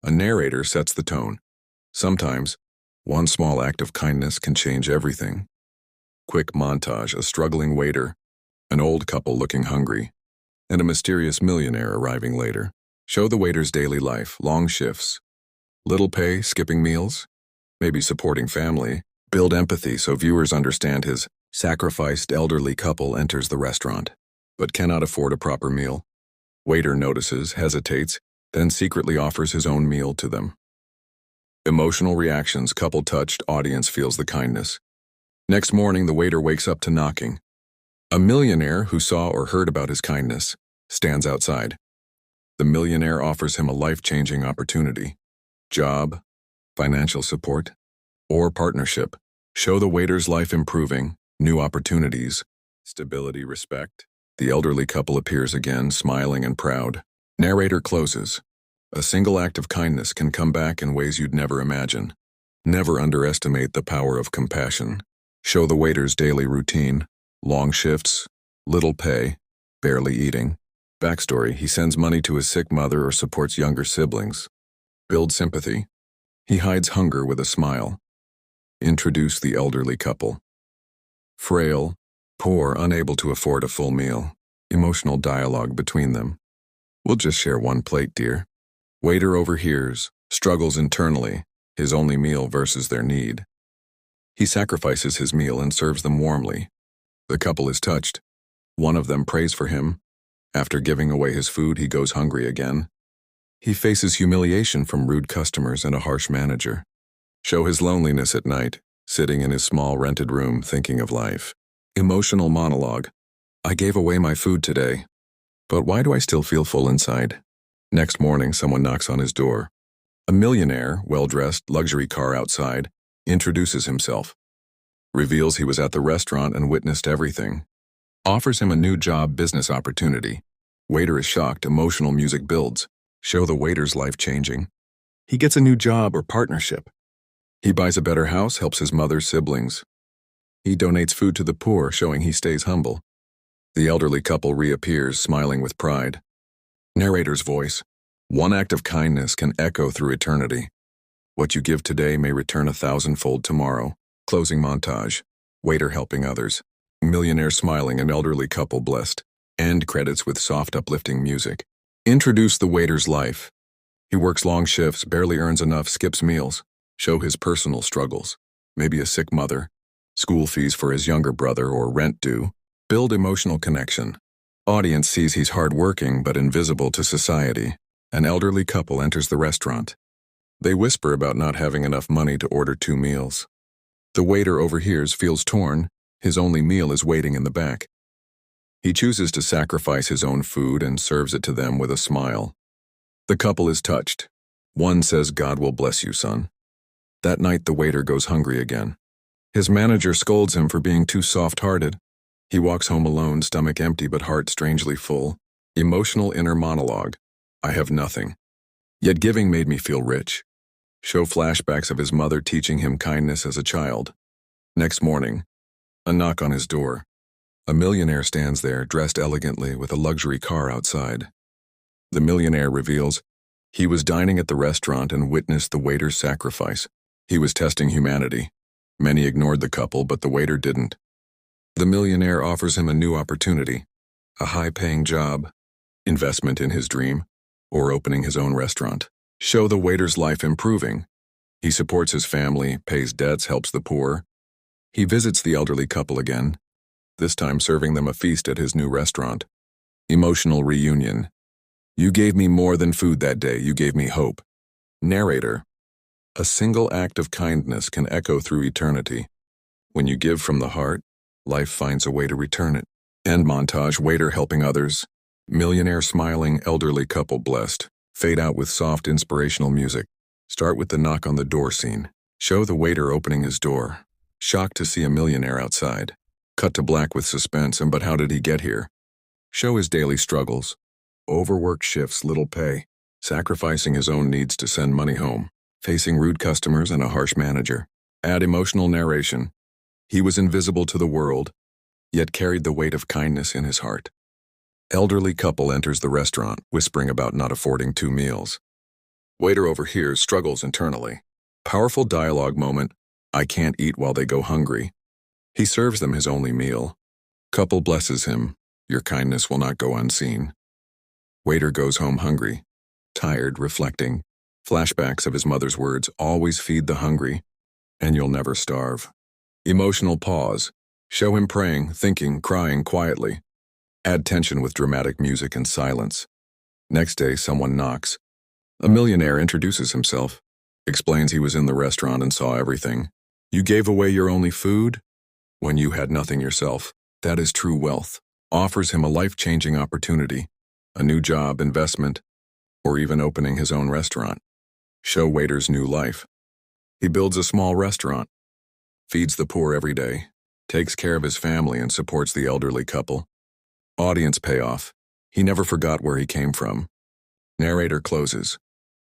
A narrator sets the tone. Sometimes, one small act of kindness can change everything. Quick montage: a struggling waiter, an old couple looking hungry, and a mysterious millionaire arriving later. Show the waiter's daily life: long shifts, little pay, skipping meals, maybe supporting family. Build empathy so viewers understand his sacrificed elderly couple enters the restaurant, but cannot afford a proper meal. Waiter notices, hesitates, then secretly offers his own meal to them. Emotional reactions: couple touched, audience feels the kindness. Next morning, the waiter wakes up to knocking. A millionaire who saw or heard about his kindness stands outside. The millionaire offers him a life-changing opportunity: job, financial support, or partnership. Show the waiter's life improving, new opportunities, stability, respect. The elderly couple appears again, smiling and proud. Narrator closes. A single act of kindness can come back in ways you'd never imagine. Never underestimate the power of compassion. Show the waiter's daily routine: long shifts, little pay, barely eating. Backstory: he sends money to his sick mother or supports younger siblings. Build sympathy: he hides hunger with a smile. Introduce the elderly couple. Frail, poor, unable to afford a full meal. Emotional dialogue between them: "We'll just share one plate, dear." Waiter overhears, struggles internally, his only meal versus their need. He sacrifices his meal and serves them warmly. The couple is touched. One of them prays for him. After giving away his food, he goes hungry again. He faces humiliation from rude customers and a harsh manager. Show his loneliness at night, sitting in his small rented room thinking of life. Emotional monologue: "I gave away my food today, but why do I still feel full inside?" Next morning, someone knocks on his door. A millionaire, well-dressed, luxury car outside, introduces himself. Reveals he was at the restaurant and witnessed everything. Offers him a new job, business opportunity. Waiter is shocked. Emotional music builds. Show the waiter's life changing. He gets a new job or partnership. He buys a better house, helps his mother's siblings. He donates food to the poor, showing he stays humble. The elderly couple reappears, smiling with pride. Narrator's voice: "One act of kindness can echo through eternity. What you give today may return 1,000-fold tomorrow." Closing montage: waiter helping others, millionaire smiling, and elderly couple blessed. End credits with soft, uplifting music. Introduce the waiter's life. He works long shifts, barely earns enough, skips meals. Show his personal struggles: maybe a sick mother, school fees for his younger brother, or rent due. Build emotional connection. Audience sees he's hardworking but invisible to society. An elderly couple enters the restaurant. They whisper about not having enough money to order 2 meals. The waiter overhears, feels torn. His only meal is waiting in the back. He chooses to sacrifice his own food and serves it to them with a smile. The couple is touched. One says, "God will bless you, son." That night, the waiter goes hungry again. His manager scolds him for being too soft-hearted. He walks home alone, stomach empty but heart strangely full. Emotional inner monologue: "I have nothing, yet giving made me feel rich." Show flashbacks of his mother teaching him kindness as a child. Next morning, a knock on his door. A millionaire stands there, dressed elegantly, with a luxury car outside. The millionaire reveals he was dining at the restaurant and witnessed the waiter's sacrifice. He was testing humanity. Many ignored the couple, but the waiter didn't. The millionaire offers him a new opportunity: a high-paying job, investment in his dream, or opening his own restaurant. Show the waiter's life improving. He supports his family, pays debts, helps the poor. He visits the elderly couple again, this time serving them a feast at his new restaurant. Emotional reunion: "You gave me more than food that day, you gave me hope." Narrator: a single act of kindness can echo through eternity. When you give from the heart, life finds a way to return it. End montage: waiter helping others, millionaire smiling, elderly couple blessed. Fade out with soft, inspirational music. Start with the knock on the door scene. Show the waiter opening his door, shocked to see a millionaire outside. Cut to black with suspense: but how did he get here? Show his daily struggles: overwork shifts, little pay, sacrificing his own needs to send money home, facing rude customers and a harsh manager. Add emotional narration: he was invisible to the world, yet carried the weight of kindness in his heart. Elderly couple enters the restaurant, whispering about not affording 2 meals. Waiter overhears, struggles internally. Powerful dialogue moment. I can't eat while they go hungry. He serves them his only meal. Couple blesses him. Your kindness will not go unseen. Waiter goes home hungry. Tired, reflecting. Flashbacks of his mother's words, always feed the hungry, and you'll never starve. Emotional pause. Show him praying, thinking, crying quietly. Add tension with dramatic music and silence. Next day, someone knocks. A millionaire introduces himself, explains he was in the restaurant and saw everything. You gave away your only food when you had nothing yourself. That is true wealth. Offers him a life-changing opportunity, a new job, investment, or even opening his own restaurant. Show waiter's new life. He builds a small restaurant, feeds the poor every day, takes care of his family and supports the elderly couple. Audience payoff. He never forgot where he came from. Narrator closes.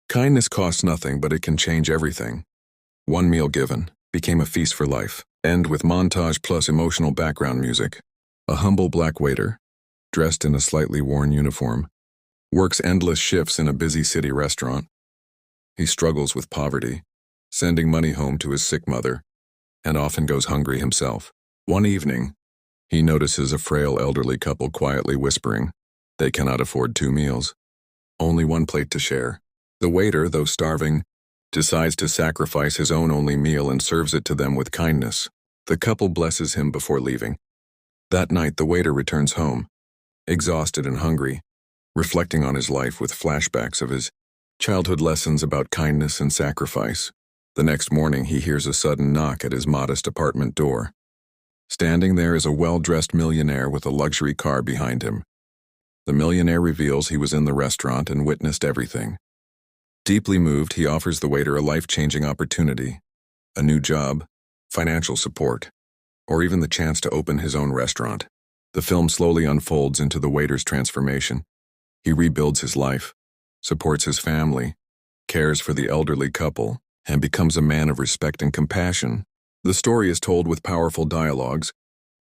Kindness costs nothing, but it can change everything. One meal given became a feast for life. End with montage plus emotional background music. A humble black waiter, dressed in a slightly worn uniform, works endless shifts in a busy city restaurant. He struggles with poverty, sending money home to his sick mother, and often goes hungry himself. One evening, he notices a frail elderly couple quietly whispering. They cannot afford 2 meals. Only one plate to share. The waiter, though starving, decides to sacrifice his own only meal and serves it to them with kindness. The couple blesses him before leaving. That night, the waiter returns home, exhausted and hungry, reflecting on his life with flashbacks of his childhood lessons about kindness and sacrifice. The next morning, he hears a sudden knock at his modest apartment door. Standing there is a well-dressed millionaire with a luxury car behind him. The millionaire reveals he was in the restaurant and witnessed everything. Deeply moved, he offers the waiter a life-changing opportunity, a new job, financial support, or even the chance to open his own restaurant. The film slowly unfolds into the waiter's transformation. He rebuilds his life, supports his family, cares for the elderly couple, and becomes a man of respect and compassion. The story is told with powerful dialogues,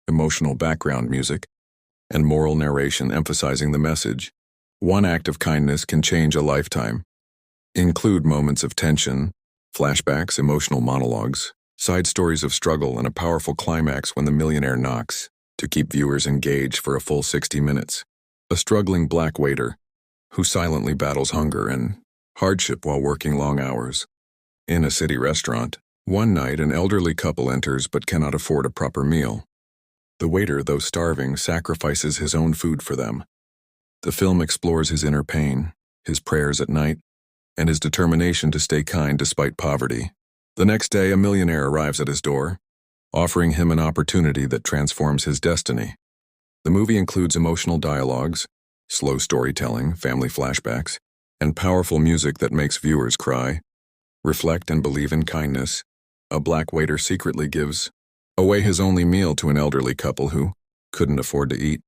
emotional background music, and moral narration emphasizing the message. One act of kindness can change a lifetime. Include moments of tension, flashbacks, emotional monologues, side stories of struggle, and a powerful climax when the millionaire knocks to keep viewers engaged for a full 60 minutes. A struggling black waiter who silently battles hunger and hardship while working long hours. In a city restaurant, one night an elderly couple enters but cannot afford a proper meal. The waiter, though starving, sacrifices his own food for them. The film explores his inner pain, his prayers at night, and his determination to stay kind despite poverty. The next day, a millionaire arrives at his door, offering him an opportunity that transforms his destiny. The movie includes emotional dialogues, slow storytelling, family flashbacks, and powerful music that makes viewers cry, reflect, and believe in kindness. A black waiter secretly gives away his only meal to an elderly couple who couldn't afford to eat.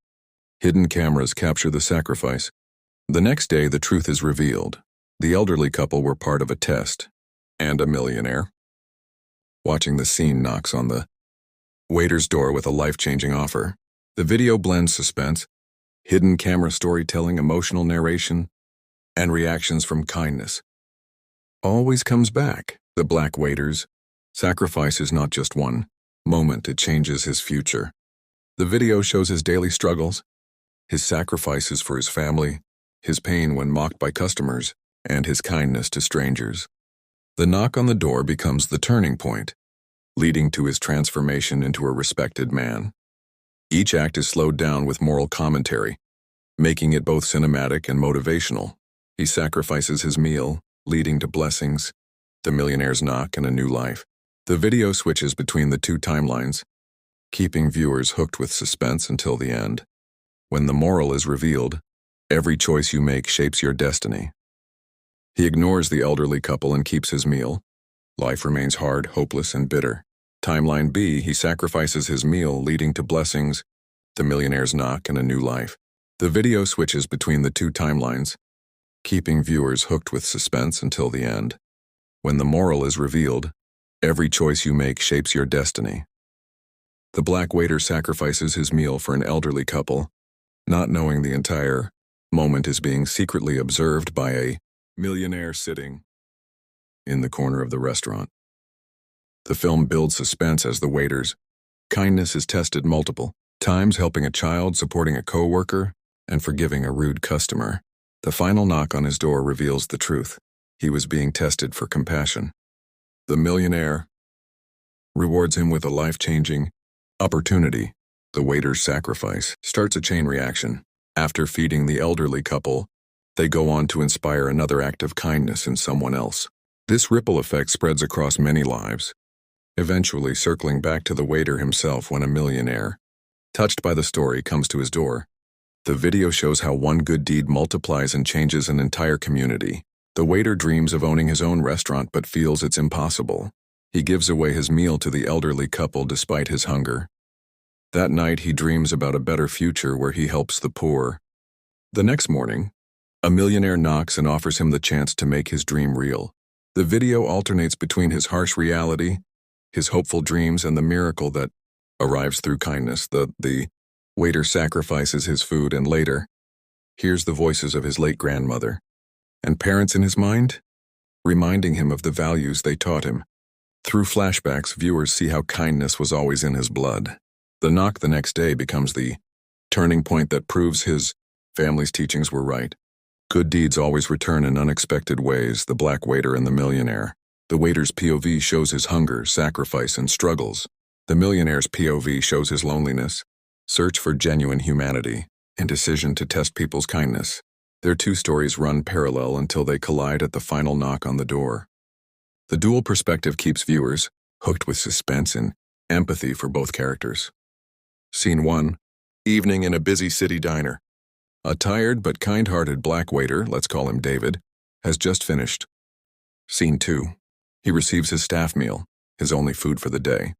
Hidden cameras capture the sacrifice. The next day, the truth is revealed. The elderly couple were part of a test, and a millionaire. Watching the scene knocks on the waiter's door with a life-changing offer. The video blends suspense, hidden camera storytelling, emotional narration, and reactions from kindness. Always comes back. The black waiter's sacrifice is not just one moment, it changes his future. The video shows his daily struggles, his sacrifices for his family, his pain when mocked by customers, and his kindness to strangers. The knock on the door becomes the turning point, leading to his transformation into a respected man. Each act is slowed down with moral commentary, making it both cinematic and motivational. He sacrifices his meal, leading to blessings, the millionaire's knock, and a new life. The video switches between the two timelines, keeping viewers hooked with suspense until the end. When the moral is revealed, every choice you make shapes your destiny. He ignores the elderly couple and keeps his meal. Life remains hard, hopeless, and bitter. Timeline B, he sacrifices his meal, leading to blessings, the millionaire's knock, and a new life. The video switches between the two timelines, keeping viewers hooked with suspense until the end. When the moral is revealed, every choice you make shapes your destiny. The black waiter sacrifices his meal for an elderly couple, not knowing the entire moment is being secretly observed by a Millionaire sitting in the corner of the restaurant. The film builds suspense as the waiter's kindness is tested multiple times, helping a child, supporting a coworker, and forgiving a rude customer. The final knock on his door reveals the truth. He was being tested for compassion. The millionaire rewards him with a life-changing opportunity. The waiter's sacrifice starts a chain reaction. After feeding the elderly couple, they go on to inspire another act of kindness in someone else. This ripple effect spreads across many lives, eventually circling back to the waiter himself when a millionaire, touched by the story, comes to his door. The video shows how one good deed multiplies and changes an entire community. The waiter dreams of owning his own restaurant but feels it's impossible. He gives away his meal to the elderly couple despite his hunger. That night he dreams about a better future where he helps the poor. The next morning, a millionaire knocks and offers him the chance to make his dream real. The video alternates between his harsh reality, his hopeful dreams, and the miracle that arrives through kindness. The waiter sacrifices his food and later hears the voices of his late grandmother and parents in his mind, reminding him of the values they taught him. Through flashbacks, viewers see how kindness was always in his blood. The knock the next day becomes the turning point that proves his family's teachings were right. Good deeds always return in unexpected ways. The black waiter and the millionaire. The waiter's POV shows his hunger, sacrifice, and struggles. The millionaire's POV shows his loneliness, search for genuine humanity, and decision to test people's kindness. Their two stories run parallel until they collide at the final knock on the door. The dual perspective keeps viewers hooked with suspense and empathy for both characters. Scene 1. Evening in a busy city diner. A tired but kind-hearted black waiter, let's call him David, has just finished. Scene 2. He receives his staff meal, his only food for the day.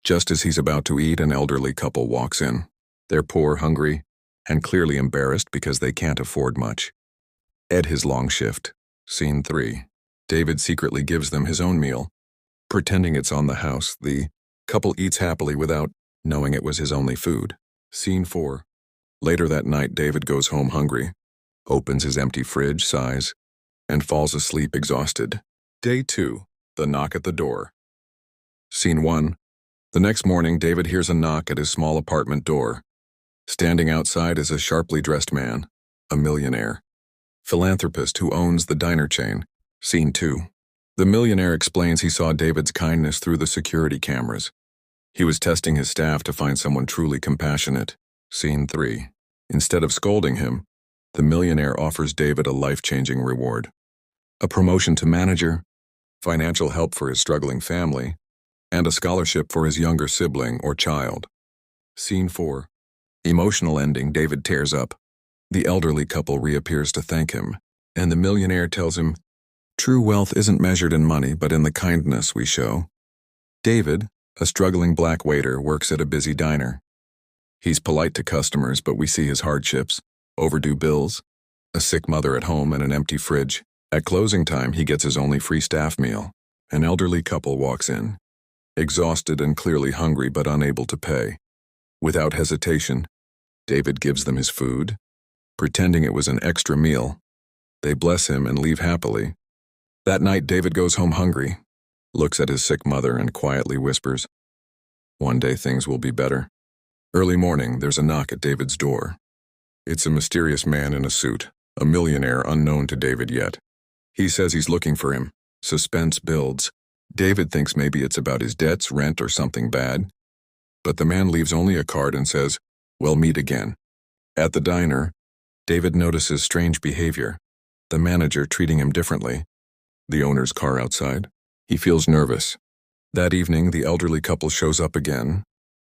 Just as he's about to eat, an elderly couple walks in. They're poor, hungry, and clearly embarrassed because they can't afford much. Ed his long shift. Scene 3. David secretly gives them his own meal. Pretending it's on the house, the couple eats happily without knowing it was his only food. Scene 4. Later that night, David goes home hungry, opens his empty fridge, sighs, and falls asleep exhausted. Day 2. The knock at the door. Scene 1. The next morning, David hears a knock at his small apartment door. Standing outside is a sharply dressed man, a millionaire, philanthropist who owns the diner chain. Scene 2. The millionaire explains he saw David's kindness through the security cameras. He was testing his staff to find someone truly compassionate. Scene 3. Instead of scolding him, the millionaire offers David a life-changing reward. A promotion to manager, financial help for his struggling family, and a scholarship for his younger sibling or child. Scene 4. Emotional ending. David tears up. The elderly couple reappears to thank him, and the millionaire tells him, "True wealth isn't measured in money, but in the kindness we show." David, a struggling black waiter, works at a busy diner. He's polite to customers, but we see his hardships, overdue bills, a sick mother at home, and an empty fridge. At closing time, he gets his only free staff meal. An elderly couple walks in, exhausted and clearly hungry but unable to pay. Without hesitation, David gives them his food, pretending it was an extra meal. They bless him and leave happily. That night, David goes home hungry, looks at his sick mother, and quietly whispers, "One day things will be better." Early morning, there's a knock at David's door. It's a mysterious man in a suit, a millionaire unknown to David yet. He says he's looking for him. Suspense builds. David thinks maybe it's about his debts, rent, or something bad. But the man leaves only a card and says, "We'll meet again." At the diner, David notices strange behavior. The manager treating him differently. The owner's car outside. He feels nervous. That evening, the elderly couple shows up again,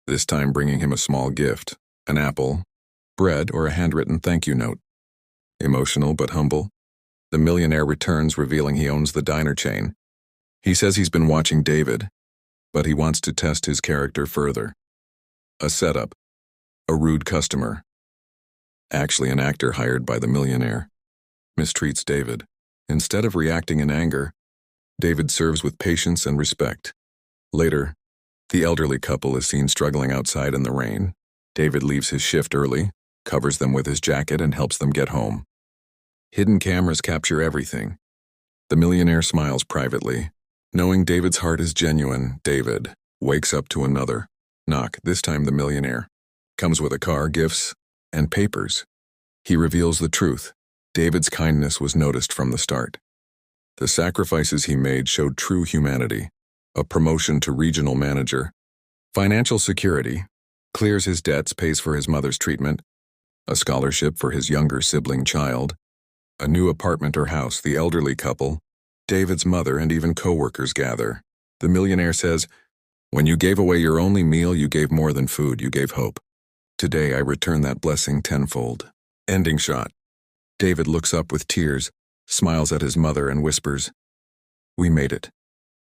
this time bringing him a small gift, an apple, bread, or a handwritten thank you note. Emotional but humble, the millionaire returns, revealing he owns the diner chain. He says he's been watching David, but he wants to test his character further. A setup, a rude customer, actually an actor hired by the millionaire, mistreats David. Instead of reacting in anger, David serves with patience and respect. Later, the elderly couple is seen struggling outside in the rain. David leaves his shift early, covers them with his jacket, and helps them get home. Hidden cameras capture everything. The millionaire smiles privately. Knowing David's heart is genuine, David wakes up to another knock. This time the millionaire comes with a car, gifts, and papers. He reveals the truth. David's kindness was noticed from the start. The sacrifices he made showed true humanity. A promotion to regional manager, financial security, clears his debts, pays for his mother's treatment, a scholarship for his younger sibling child, a new apartment or house. The elderly couple, David's mother, and even co-workers gather. The millionaire says, "When you gave away your only meal, you gave more than food, you gave hope. Today I return that blessing tenfold." Ending shot. David looks up with tears, smiles at his mother, and whispers, "We made it."